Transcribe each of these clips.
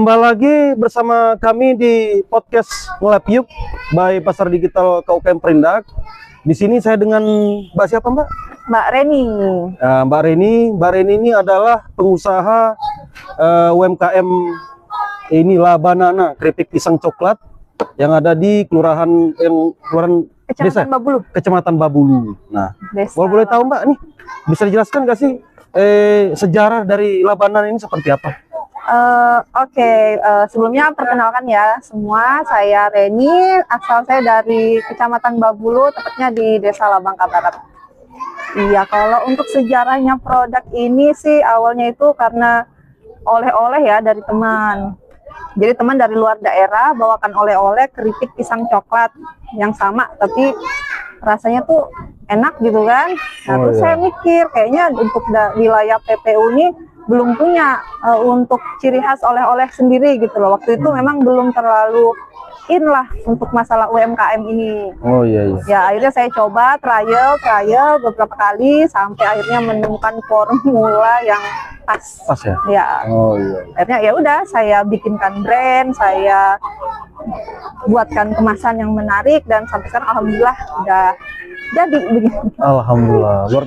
Kembali lagi bersama kami di podcast Ngelab Yuk by Pasar Digital KUKM Perindak. Di sini saya dengan Mbak siapa, Mbak? Mbak Reni. Mbak Reni ini adalah pengusaha UMKM ini Labanana keripik pisang coklat yang ada di kelurahan Kecamatan Babulu. Kecamatan Babulu. Nah, Desa. boleh tahu Mbak nih, bisa dijelaskan nggak sih sejarah dari Labanana ini seperti apa? Sebelumnya perkenalkan ya semua, saya Reni, asal saya dari Kecamatan Babulu, tepatnya di Desa Labangka Barat. Iya, kalau untuk sejarahnya produk ini sih awalnya itu karena oleh-oleh ya dari teman. Jadi teman dari luar daerah bawakan oleh-oleh keripik pisang coklat yang sama, tapi rasanya tuh enak gitu kan. Nah, terus saya mikir kayaknya untuk wilayah PPU ini belum punya untuk ciri khas oleh-oleh sendiri gitu loh. Waktu itu memang belum terlalu in lah untuk masalah UMKM ini. Oh iya. Ya akhirnya saya coba trial beberapa kali sampai akhirnya menemukan formula yang pas ya. Ya. Oh iya. Akhirnya ya udah saya bikinkan brand, saya buatkan kemasan yang menarik dan sampai sekarang alhamdulillah udah jadi begini. Alhamdulillah, luar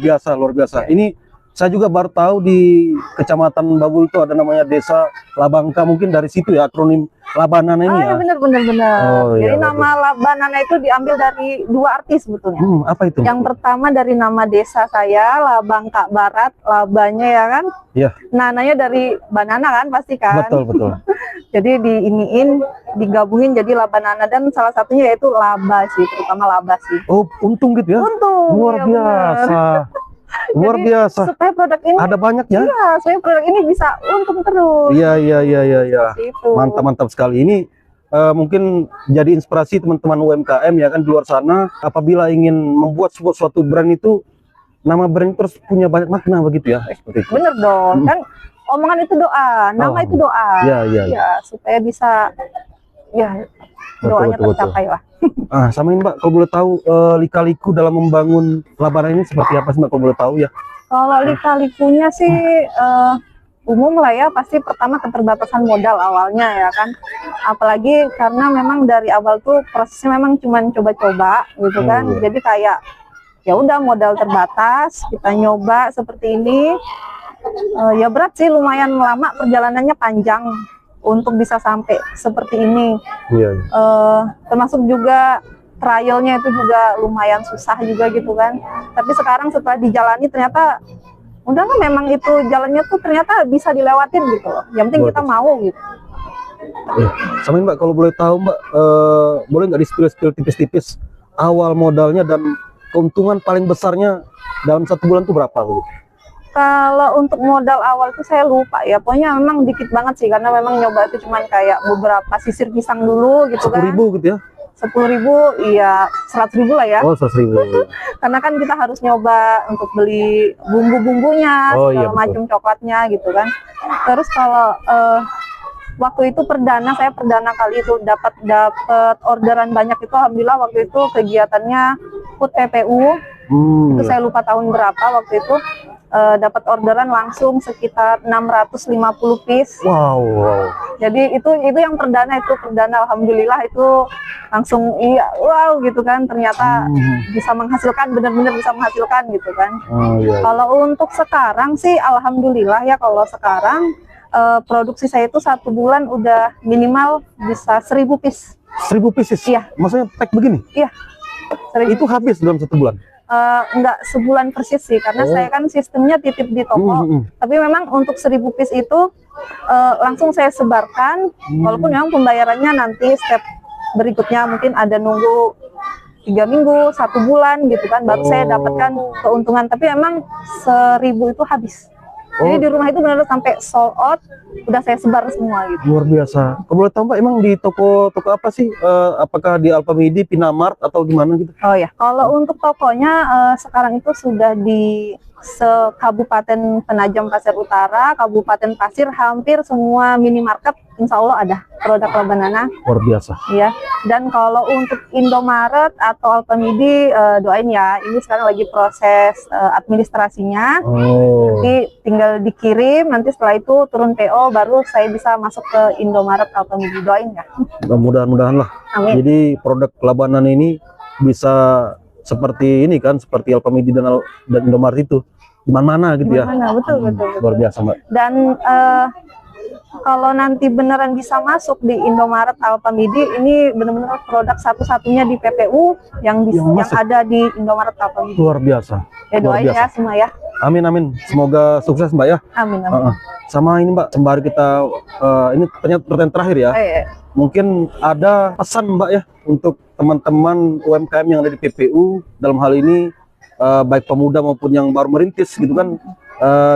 biasa. Ini saya juga baru tahu di Kecamatan Babulu itu ada namanya Desa Labangka, mungkin dari situ ya akronim Labanana ini ya. Bener. Oh, jadi iya, nama Labanana itu diambil dari dua arti sebetulnya. Apa itu? Yang pertama dari nama desa saya, Labangka Barat, labanya ya kan? Iya. Nananya dari banana kan pasti kan? Betul. Jadi digabungin jadi Labanana, dan salah satunya yaitu laba sih, terutama laba sih. Oh, untung gitu ya? Untung. Luar biasa. Luar biasa. Supaya produk ini ada banyak ya? Iya, supaya produk ini bisa untung terus. Iya. Itu. Mantap sekali. Ini mungkin jadi inspirasi teman-teman UMKM ya kan di luar sana, apabila ingin membuat suatu brand itu, nama brand terus punya banyak makna begitu ya. Seperti itu. Bener dong, kan omongan itu doa, nama itu doa. Iya. Ya, supaya bisa ya doanya tercapai lah. Samain Mbak, kalau boleh tahu lika-liku dalam membangun Labanana ini seperti apa sih Mbak, kalau boleh tahu ya? Kalau lika-likunya sih umum lah ya, pasti pertama keterbatasan modal awalnya ya kan. Apalagi karena memang dari awal tuh prosesnya memang cuman coba-coba gitu kan. Jadi kayak ya udah modal terbatas, kita nyoba seperti ini. Ya berat sih, lumayan lama, perjalanannya panjang untuk bisa sampai seperti ini. Iya. Termasuk juga trialnya itu juga lumayan susah juga gitu kan. Tapi sekarang setelah dijalani ternyata udah kan, memang itu jalannya tuh ternyata bisa dilewatin gitu loh. Yang penting kita mau gitu. Samain Mbak, kalau boleh tahu Mbak, boleh nggak di-spill tipis-tipis awal modalnya dan keuntungan paling besarnya dalam 1 bulan tuh berapa gitu? Kalau untuk modal awal tuh saya lupa ya, pokoknya memang dikit banget sih, karena memang nyoba itu cuman kayak beberapa sisir pisang dulu gitu kan. 10.000 gitu ya? 10.000, iya 100.000 lah ya. Oh, 100.000. Karena kan kita harus nyoba untuk beli bumbu-bumbunya, segala macam coklatnya gitu kan. Terus kalau waktu itu saya perdana kali itu dapat orderan banyak itu, alhamdulillah waktu itu kegiatannya HUT PPU. Itu saya lupa tahun berapa waktu itu. Dapat orderan langsung sekitar 650 piece. Wow. Jadi itu yang perdana alhamdulillah itu langsung iya wow gitu kan, ternyata bisa menghasilkan, benar-benar bisa menghasilkan gitu kan. Kalau untuk sekarang sih alhamdulillah ya, kalau sekarang produksi saya itu 1 bulan udah minimal bisa 1.000 piece. 1.000 pieces? Iya. Maksudnya pack begini? Iya. Itu habis dalam 1 bulan? Enggak sebulan persis sih, karena saya kan sistemnya titip di toko. Tapi memang untuk 1.000 piece itu langsung saya sebarkan, walaupun memang pembayarannya nanti step berikutnya mungkin ada nunggu 3 minggu, 1 bulan gitu kan, baru saya dapatkan keuntungan. Tapi memang 1.000 itu habis. Jadi di rumah itu benar-benar sampai sold out, udah saya sebar semua gitu. Luar biasa. Kalau boleh tahu Mbak, emang di toko apa sih? Apakah di Alfamidi, Pinamart atau gimana gitu? Oh ya, kalau untuk tokonya sekarang itu sudah di se-Kabupaten Penajam Pasir Utara, Kabupaten Pasir, hampir semua minimarket insya Allah ada produk Labanana. Luar biasa. Ya, dan kalau untuk Indomaret atau Alfamidi, doain ya, ini sekarang lagi proses administrasinya. Oh. Nanti tinggal dikirim, nanti setelah itu turun PO, baru saya bisa masuk ke Indomaret Alfamidi. Doain ya. Mudah-mudahan lah. Amin. Jadi produk Labanan ini bisa seperti ini kan, seperti Alfamidi dan Indomaret itu di mana-mana gitu ya. Mana, betul. Luar biasa, Mbak. Dan kalau nanti beneran bisa masuk di Indomaret Alfamidi, ini benar-benar produk satu-satunya di PPU yang masuk. ada di Indomaret Alfamidi. Luar biasa. Ya, Luar doain biasa. ya semua ya. Amin, amin. Semoga sukses, Mbak ya. Amin. Sama ini, Mbak, sembari kita ini ternyata pertanyaan terakhir ya. Mungkin ada pesan, Mbak ya, untuk teman-teman UMKM yang ada di PPU dalam hal ini, baik pemuda maupun yang baru merintis gitu kan,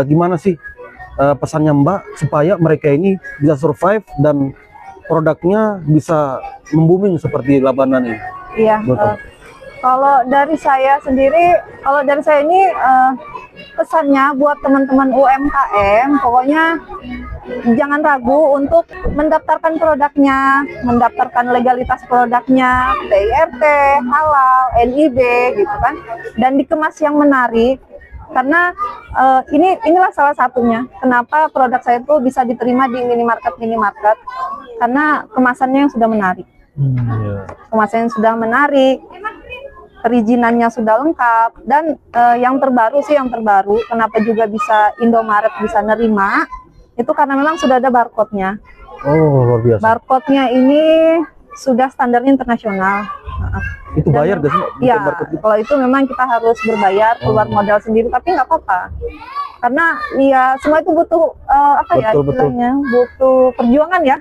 gimana sih pesannya Mbak supaya mereka ini bisa survive dan produknya bisa membooming seperti Labanan ini? Iya. Kalau dari saya sendiri, ini pesannya buat teman-teman UMKM, pokoknya jangan ragu untuk mendaftarkan produknya, mendaftarkan legalitas produknya, PIRT, halal, NIB gitu kan, dan dikemas yang menarik. Karena inilah salah satunya kenapa produk saya itu bisa diterima di minimarket, karena kemasannya yang sudah menarik. Kemasannya yang sudah menarik, perizinannya sudah lengkap, dan yang terbaru, kenapa juga bisa Indomaret bisa nerima, itu karena memang sudah ada barcode-nya. Oh, luar biasa. Barcode-nya ini sudah standarnya internasional. Itu bayar gak sih? Iya, kalau itu memang kita harus berbayar, keluar modal sendiri, tapi nggak apa-apa. Karena ya semua itu butuh istilahnya, butuh perjuangan ya.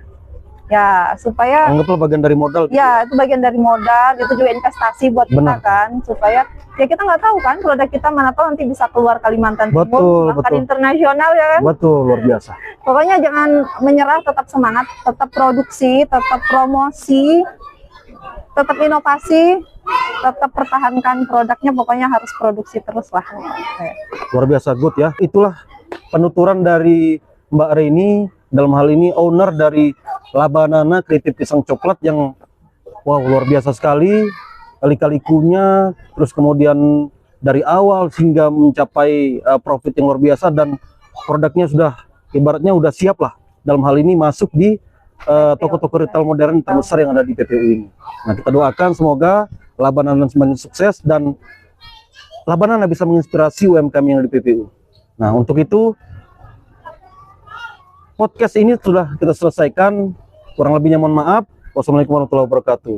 Ya, supaya anggaplah bagian dari modal. Ya, itu bagian dari modal, itu juga investasi buat kita kan, supaya ya kita nggak tahu kan produk kita mana tahu nanti bisa keluar Kalimantan Timur, bahkan internasional ya kan. Betul, luar biasa. Pokoknya jangan menyerah, tetap semangat, tetap produksi, tetap promosi, tetap inovasi, tetap pertahankan produknya, pokoknya harus produksi terus lah. Luar biasa, good ya. Itulah penuturan dari Mbak Reni, dalam hal ini owner dari Labanana Kreatif Pisang Coklat yang wow, luar biasa sekali kali-kalikunya, terus kemudian dari awal hingga mencapai profit yang luar biasa, dan produknya sudah ibaratnya udah siap lah dalam hal ini masuk di toko-toko retail modern terbesar yang ada di PPU ini. Nah, kita doakan semoga Labanana semakin sukses dan Labanana bisa menginspirasi UMKM yang ada di PPU. Nah, untuk itu podcast ini sudah kita selesaikan. Kurang lebihnya mohon maaf. Wassalamualaikum warahmatullahi wabarakatuh.